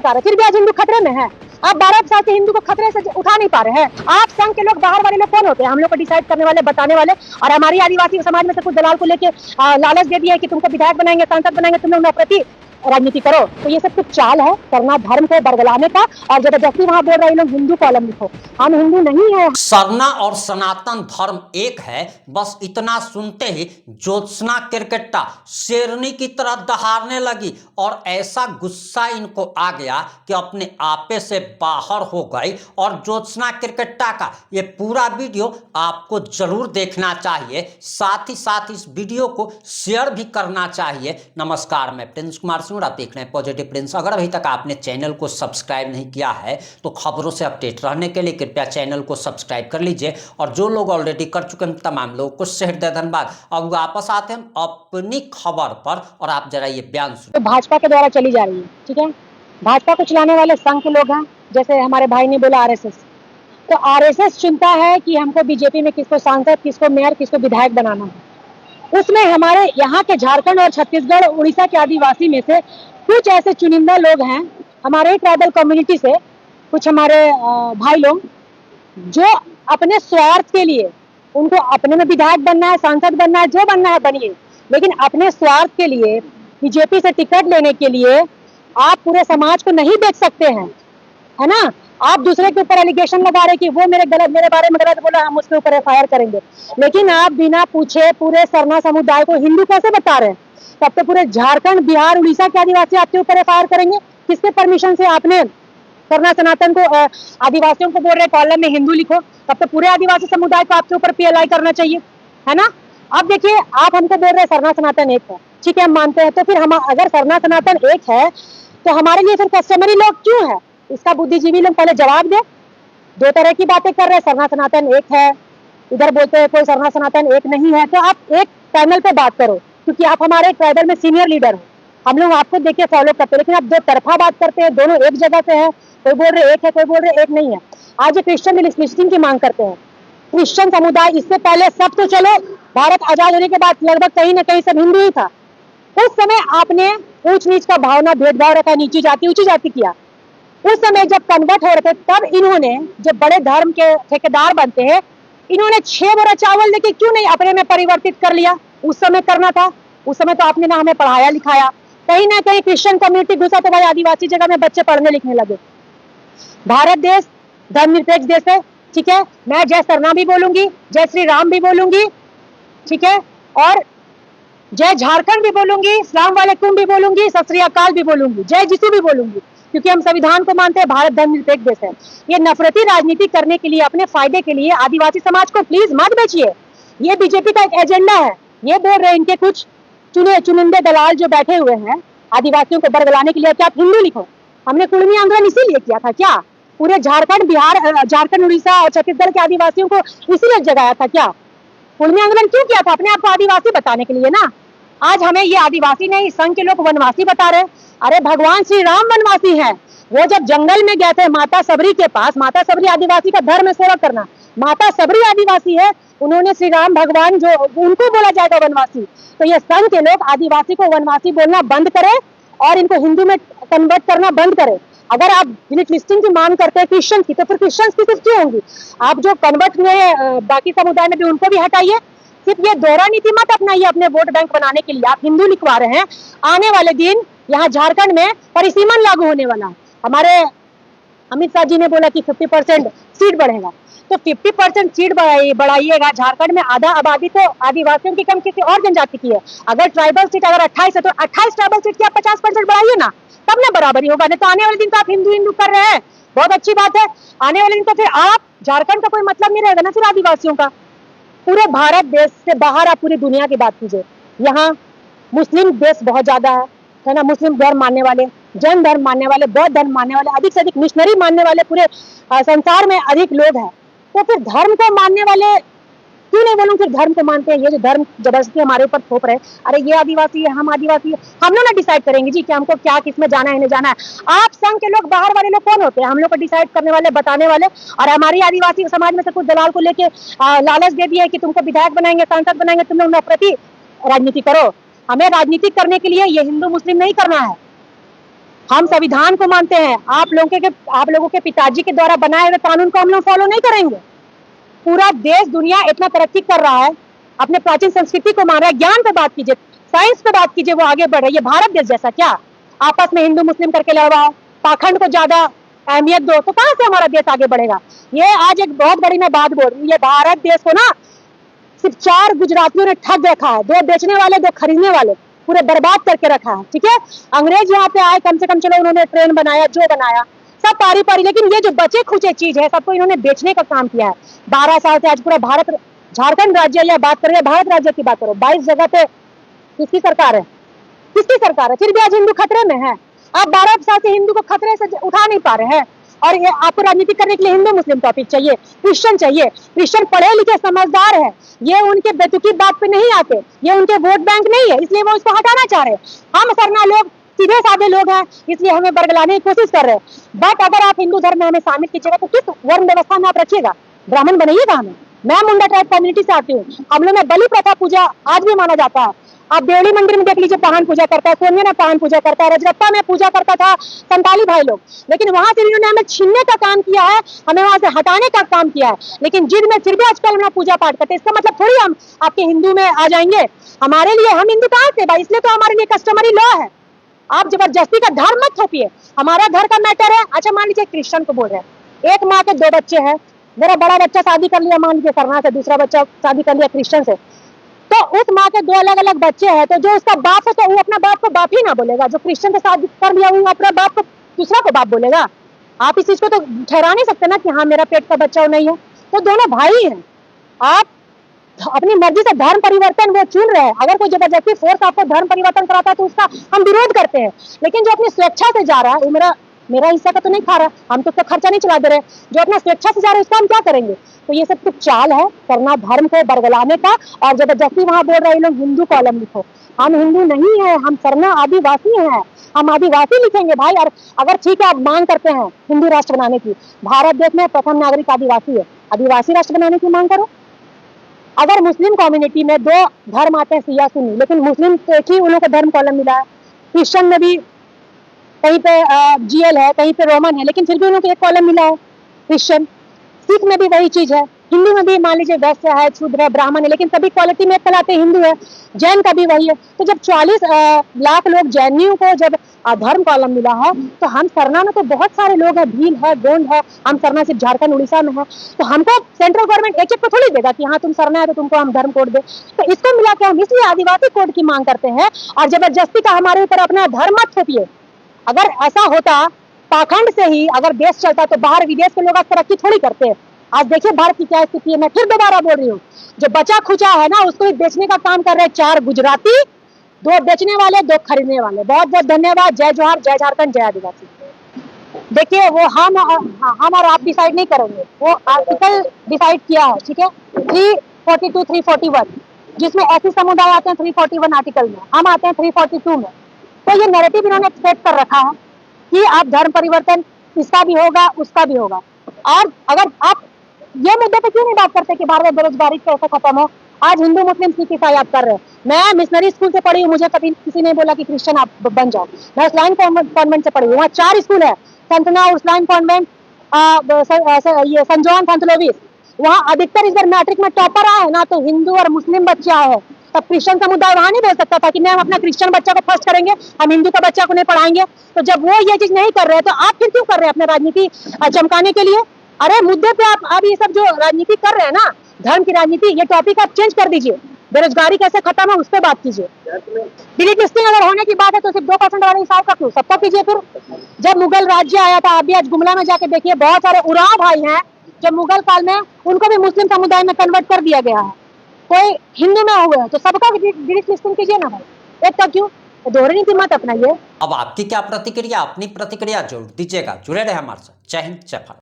सरकार है, फिर भी आज हिंदू खतरे में है। आप 12 साल के हिंदू को खतरे से उठा नहीं पा रहे हैं। आप संघ के लोग, बाहर वाले लोग कौन होते हैं? हम लोग को डिसाइड करने वाले, बताने वाले। और हमारी आदिवासी समाज में से कुछ दलाल को लेके लालच दे दिया है कि तुमको विधायक बनाएंगे, सांसद बनाएंगे, तुम लोग प्रति राजनीति करो। तो ये सब कुछ चाल है करना, धर्म को बरगलाने का। और जबरदस्ती वहां बोल रहे लोग हिंदू कॉलम लिखो, हम हिंदू नहीं है। सरना और सनातन धर्म एक है, बस इतना सुनते ही ज्योत्सना किरकिट्टा शेरनी की तरह दहाड़ने लगी और ऐसा गुस्सा इनको आ गया कि अपने आपे से बाहर हो गई। और ज्योत्सना किरकिट्टा का ये पूरा वीडियो आपको जरूर देखना चाहिए, साथ ही साथ इस वीडियो को शेयर भी करना चाहिए। नमस्कार, मैं प्रिंस कुमार सिंह और आप देख रहे हैं पॉजिटिव प्रिंस। अगर अभी तक आपने चैनल को सब्सक्राइब नहीं किया है तो खबरों से अपडेट रहने के लिए कृपया चैनल को सब्सक्राइब कर लीजिए। और जो लोग ऑलरेडी कर चुके हैं तमाम लोगों को हृदय धन्यवाद। अब वापस आते हैं अपनी खबर पर और आप जरा ये बयान सुनिए। तो भाजपा के द्वारा चली जा रही है, ठीक है। भाजपा को चलाने वाले संघ के लोग हैं, जैसे हमारे भाई ने बोला आरएसएस। तो आरएसएस चुनता है कि हमको बीजेपी में किसको सांसद, किसको मेयर, किसको विधायक बनाना है। उसमें हमारे यहाँ के झारखंड और छत्तीसगढ़, उड़ीसा के आदिवासी में से कुछ ऐसे चुनिंदा लोग हैं, हमारे ट्राइबल कम्युनिटी से कुछ हमारे भाई लोग, जो अपने स्वार्थ के लिए, उनको अपने में विधायक बनना है, सांसद बनना है, जो बनना है बनिए, लेकिन अपने स्वार्थ के लिए बीजेपी से टिकट लेने के लिए आप पूरे समाज को नहीं देख सकते हैं, है ना। आप दूसरे के ऊपर एलिगेशन लगा रहे कि वो मेरे बारे में गलत बोला, हम उसके ऊपर एफआईआर करेंगे। लेकिन आप बिना पूछे पूरे सरना समुदाय को हिंदू कैसे बता रहे हैं? तब तो पूरे झारखंड, बिहार, उड़ीसा के आदिवासी आपके ऊपर एफआईआर करेंगे। किसके परमिशन से आपने सरना सनातन को, आदिवासियों को बोल रहे कॉलम में हिंदू लिखो? तब तो पूरे आदिवासी समुदाय को आपके ऊपर पीएलआई करना चाहिए, है ना। अब देखिए, आप हमको बोल रहे सरना सनातन एक है, ठीक है, हम मानते हैं। तो फिर हम अगर सरना सनातन एक है तो हमारे लिए फिर कस्टमरी लोग क्यों है? इसका बुद्धिजीवी लोग पहले जवाब दे। दो तरह की बातें कर रहे हैं, सरना सनातन एक है, इधर बोलते हैं कोई सरना सनातन एक नहीं है। तो आप एक पैनल पे बात करो, क्योंकि आप हमारे ट्राइबल में सीनियर लीडर हो, हम लोग आपको देखिए फॉलो करते हैं। लेकिन आप दो तरफा बात करते हैं, दोनों एक जगह पे है। कोई बोल रहे एक है, कोई बोल रहे एक नहीं है। आज ये क्रिश्चियन लिस्टिंग की मांग करते हैं। क्रिश्चियन समुदाय, इससे पहले सब तो चलो, भारत आजाद होने के बाद लगभग कहीं ना कहीं सब हिंदू ही था। उस समय आपने ऊंच नीच का भावना, भेदभाव रखा, नीची जाति ऊंची जाति किया। उस समय जब कन्वर्ट हो रहे थे तब इन्होंने, जब बड़े धर्म के ठेकेदार बनते हैं, इन्होंने 6 बोरा चावल लेके क्यों नहीं अपने में परिवर्तित कर लिया? उस समय करना था। उस समय तो आपने ना हमें पढ़ाया लिखाया। कहीं ना कहीं क्रिश्चियन कम्युनिटी घुसा तो भाई आदिवासी जगह में बच्चे पढ़ने लिखने लगे। भारत देश धर्मनिरपेक्ष देश है, ठीक है। मैं जय सरना भी बोलूंगी, जय श्री राम भी बोलूंगी, ठीक है, और जय झारखंड भी बोलूंगी, सलाम वालेकुम भी बोलूंगी, सत श्री अकाल भी बोलूंगी, जय जिसू भी बोलूंगी, क्योंकि हम संविधान को मानते हैं। भारत धर्मनिरपेक्ष देश है। ये नफरती राजनीति करने के लिए, अपने फायदे के लिए आदिवासी समाज को प्लीज मत बेचिए। ये बीजेपी का एक एजेंडा है। ये बोल रहे इनके कुछ चुनिंदे दलाल जो बैठे हुए हैं आदिवासियों को बरगलाने के लिए कि आप हिंदू लिखो। हमने कुर्मी आंदोलन इसीलिए किया था क्या? पूरे झारखंड, बिहार, झारखंड, उड़ीसा और छत्तीसगढ़ के आदिवासियों को इसीलिए जगाया था क्या? कुर्मी आंदोलन क्यों किया था? अपने आप को आदिवासी बताने के लिए ना। आज हमें ये आदिवासी नहीं, संघ के लोग वनवासी बता रहे हैं। अरे भगवान श्री राम वनवासी हैं। वो जब जंगल में गए थे माता सबरी के पास, माता सबरी आदिवासी का धर्म है सेवा करना, माता सबरी आदिवासी है, उन्होंने श्री राम भगवान जो, उनको बोला जाएगा वनवासी। तो ये संघ के लोग आदिवासी को वनवासी बोलना बंद करें और इनको हिंदू में कन्वर्ट करना बंद करें। अगर आप यूनिट लिस्टिंग की मांग करते हैं क्रिश्चियन की, तो फिर क्रिश्चियन की सिर्फ क्यों होंगी? आप जो कन्वर्ट हुए बाकी समुदाय में भी उनको भी हटाइए। सिर्फ ये दोहरा नीति मत अपनाइए अपने वोट बैंक बनाने के लिए। आप हिंदू लिखवा रहे हैं। आने वाले दिन यहाँ झारखंड में परिसीमन लागू होने वाला है। हमारे अमित शाह जी ने बोला कि 50% सीट बढ़ेगा, तो 50% सीट बढ़ाइएगा। झारखंड में आधा आबादी तो आदिवासियों की कम किसी और जनजाति की है। अगर ट्राइबल सीट अगर 28 है तो 28 ट्राइबल सीट की आप 50% बढ़ाइए ना, तब ना बराबरी होगा। नहीं तो आने वाले दिन तो आप हिंदू हिंदू कर रहे हैं, बहुत अच्छी बात है। आने वाले दिन तो फिर आप, झारखंड का कोई मतलब नहीं रहेगा ना फिर आदिवासियों का। पूरे भारत देश से बाहर आप पूरी दुनिया की बात कीजिए, यहाँ मुस्लिम देश बहुत ज्यादा है ना। मुस्लिम धर्म मानने वाले, जैन धर्म मानने वाले, बौद्ध धर्म मानने वाले, अधिक से अधिक मिशनरी मानने वाले पूरे संसार में अधिक लोग हैं। तो फिर धर्म को मानने वाले क्यों नहीं बोलूं, फिर धर्म को मानते हैं। ये जो धर्म जबरदस्ती हमारे ऊपर थोप रहे, अरे ये आदिवासी है, हम आदिवासी है, हम लोग ना डिसाइड करेंगे जी कि हमको क्या, किसमें जाना है, नहीं जाना है। आप संघ के लोग, बाहर वाले लोग कौन होते हैं? हम लोग को डिसाइड करने वाले, बताने वाले। और हमारी आदिवासी समाज में से कुछ दलाल को लेके लालच दे दिया है कि तुमको विधायक बनाएंगे, सांसद बनाएंगे, तुम लोग प्रति राजनीति करो। हमें राजनीति करने के लिए ये हिंदू मुस्लिम नहीं करना है। हम संविधान को मानते हैं। आप लोगों के पिताजी के द्वारा बनाए हुए कानून को हम लोग फॉलो नहीं करेंगे। पूरा देश दुनिया इतना तरक्की कर रहा है, अपने प्राचीन संस्कृति को मान रहा है। ज्ञान पे बात कीजिए, साइंस पे बात कीजिए, वो आगे बढ़ रही है। भारत देश जैसा क्या आपस में हिंदू मुस्लिम करके लड़वाओ, पाखंड को ज्यादा अहमियत दो, तो कहां से हमारा देश आगे बढ़ेगा। ये आज एक बहुत बड़ी मैं बात बोल रही हूँ, ये भारत देश को ना सिर्फ 4 गुजरातियों ने ठग रखा है, 2 बेचने वाले 2 खरीदने वाले, पूरे बर्बाद करके रखा है। ठीक है, अंग्रेज यहाँ पे आए, कम से कम चलो उन्होंने ट्रेन बनाया, जो बनाया सब पारी पारी, लेकिन ये जो बचे खुचे चीज है सबको इन्होंने बेचने का काम किया है। 12 साल से आज पूरा भारत, झारखंड राज्य या बात करें, भारत राज्य की बात करो, 22 जगह पे किसकी सरकार है, किसकी सरकार है, फिर भी आज हिंदू खतरे में है। आप 12 साल से हिंदू को खतरे से उठा नहीं पा रहे हैं, और ये आपको राजनीति करने के लिए हिंदू मुस्लिम टॉपिक चाहिए, क्रिश्चियन चाहिए। क्रिश्चियन पढ़े लिखे समझदार है, ये उनके बेतुकी बात पे नहीं आते, ये उनके वोट बैंक नहीं है, इसलिए वो इसको हटाना चाह रहे हैं। हम सरना लोग सीधे साधे लोग हैं, इसलिए हमें बरगलाने की कोशिश कर रहे हैं। बट अगर आप हिंदू धर्म में हमें शामिल कीजिएगा तो किस वर्ण व्यवस्था में आप रखिएगा, ब्राह्मण बनाइएगा हमें। मैं मुंडा ट्राइब कम्युनिटी से आती हूँ, हम लोग में बलि प्रथा पूजा आज भी माना जाता है। आप देवली मंदिर में देख लीजिए, पाहन पूजा करता है, सोनिया में पाहन पूजा करता है, रजरप्पा में पूजा करता था संताली भाई लोग, लेकिन वहां से इन्होंने हमें छीनने का काम किया है, हमें वहां से हटाने का काम किया है। लेकिन जिद में फिर भी आजकल हम पूजा पाठ करते हैं, इसका मतलब थोड़ी हम आपके हिंदू में आ जाएंगे। हमारे लिए हम हिंदू कहाँ से भाई, इसलिए तो हमारे लिए कस्टमरी लॉ है। आप जबरदस्ती का धर्म मत थोपिए, हमारा घर का मैटर है। अच्छा मान लीजिए क्रिश्चियन को बोल रहे हैं, एक माँ के 2 बच्चे हैं, मेरा बड़ा बच्चा शादी कर लिया मान लीजिए सरना से, दूसरा बच्चा शादी कर लिया क्रिश्चियन से, तो उस माँ के 2 अलग अलग बच्चे हैं, तो जो उसका बाप है तो वो अपना बाप को बाप ही ना बोलेगा, जो क्रिश्चियन से शादी कर लिया वो अपना बाप को दूसरा को बाप बोलेगा। आप इस चीज को तो ठहरा नहीं सकते ना कि हाँ मेरा पेट का बच्चा नहीं है, तो दोनों भाई हैं। आप अपनी मर्जी से धर्म परिवर्तन वो चुन रहे हैं, अगर कोई जबरदस्ती फोर्स आपको धर्म परिवर्तन कराता है तो उसका हम विरोध करते हैं, लेकिन जो अपनी स्वेच्छा से जा रहा है वो मेरा हिस्सा का तो नहीं खा रहा, हम तो खर्चा नहीं चला दे रहे, जो अपना स्वेच्छा से जा रहे हैं उसका हम क्या करेंगे। तो ये सब कुछ चाल है करना धर्म को बरगलाने का, और जबरदस्ती वहां बोल रहे हैं लोग हिंदू कॉलम लिखो। हम हिंदू नहीं है, हम सरना आदिवासी हैं, हम आदिवासी लिखेंगे भाई। और अगर ठीक है आप मांग करते हैं हिंदू राष्ट्र बनाने की, भारत देश में प्रथम नागरिक आदिवासी है, आदिवासी राष्ट्र बनाने की मांग करो। अगर मुस्लिम कम्युनिटी में 2 धर्म आते हैं सिया सुन्नी, लेकिन मुस्लिम एक ही उन लोगों को धर्म कॉलम मिला है, क्रिश्चियन में भी कहीं पे जीएल है, कहीं पे रोमन है, लेकिन फिर भी उन लोगों को एक कॉलम मिला है क्रिश्चियन। सिख में भी वही चीज है, हिंदू में भी मान लीजिए वैश्य है, शूद्र है, ब्राह्मण है, लेकिन सभी क्वालिटी में कहलाते हिंदू है। जैन का भी वही है। तो जब 40 लाख लोग जैनियों को जब धर्म कॉलम मिला है, तो हम सरना में तो बहुत सारे लोग हैं, भील है, गोंड है, हम सरना सिर्फ झारखंड उड़ीसा में है, तो हमको सेंट्रल गवर्नमेंट एक को थोड़ी देगा कि हाँ तुम सरना है तो तुमको हम धर्म कोड दे। तो इसको मिला के हम इसलिए आदिवासी कोड की मांग करते हैं, और जबरदस्ती का हमारे ऊपर अपना धर्म मत थोपिए। अगर ऐसा होता पाखंड से ही अगर देश चलता तो बाहर विदेश के लोग आज तरक्की थोड़ी करते हैं। आज देखिए भारत की क्या स्थिति है। मैं फिर दोबारा बोल रही हूँ, जो बचा खुचा है ना उसको भी बेचने का काम कर रहे हैं 4 गुजराती, 2 बेचने वाले 2 खरीदने वाले। बहुत बहुत धन्यवाद। जय जोहार, जय झारखंड, जय आदिवासी। देखिए वो हम और आप डिसाइड नहीं करेंगे, वो आर्टिकल डिसाइड किया है, ठीक है, 342 341, जिसमें ऐसे समुदाय आते हैं 341 आर्टिकल में, हम आते हैं 342 में। तो ये नैरेटिव इन्होंने एक्सपेक्ट कर रखा है कि आप धर्म परिवर्तन इसका भी होगा उसका भी होगा। और अगर आप ये मुद्दे पे क्यों नहीं बात करते कि भारत में बेरोजगारी कैसे खत्म हो। आज हिंदू मुस्लिम सिख ईसाई आप कर रहे हैं, मैं मिशनरी स्कूल से पढ़ी हूँ, मुझे कभी किसी ने बोला कि क्रिश्चियन आप बन जाओ। मैं उर्सुलाइन कॉन्वेंट से पढ़ी हूँ, वहाँ 4 स्कूल है, संतना, उर्सुलाइन कॉन्वेंट, ये संत जॉन, संत लोविस। वहाँ अधिकतर इस बार मैट्रिक में टॉपर आए ना तो हिंदू और मुस्लिम बच्चे आए हैं। तब क्रिश्चियन समुदाय वहां नहीं बोल सकता था कि मैम अपना क्रिश्चियन बच्चा को फर्स्ट करेंगे, हम हिंदू का बच्चा को नहीं पढ़ाएंगे। तो जब वो ये चीज नहीं कर रहे तो आप फिर क्यों कर रहे हैं अपने राजनीति चमकाने के लिए। अरे मुद्दे पे आप ये सब जो राजनीति कर रहे हैं ना, धर्म की राजनीति, ये टॉपिक आप चेंज कर दीजिए। बेरोजगारी कैसे खत्म है उस पर बात कीजिए। डिलीट लिस्टिंग अगर होने की बात है तो सिर्फ 2% वाले हिसाब का क्यों, सबका कीजिए। फिर जब मुगल राज्य आया था, अभी आज गुमला में जाके देखिए, बहुत सारे उराव भाई हैं जब मुगल काल में उनको भी मुस्लिम समुदाय में कन्वर्ट कर दिया गया है, कोई हिंदू में हुए हैं, तो सबका डिलीट लिस्टिंग कीजिए ना भाई, एक का क्यों, दोहरी नीति मत अपनाइए। अब आपकी क्या प्रतिक्रिया, अपनी प्रतिक्रिया जरूर दीजिएगा। जुड़े रहे हमारे साथ। जय हिंद, जय भारत।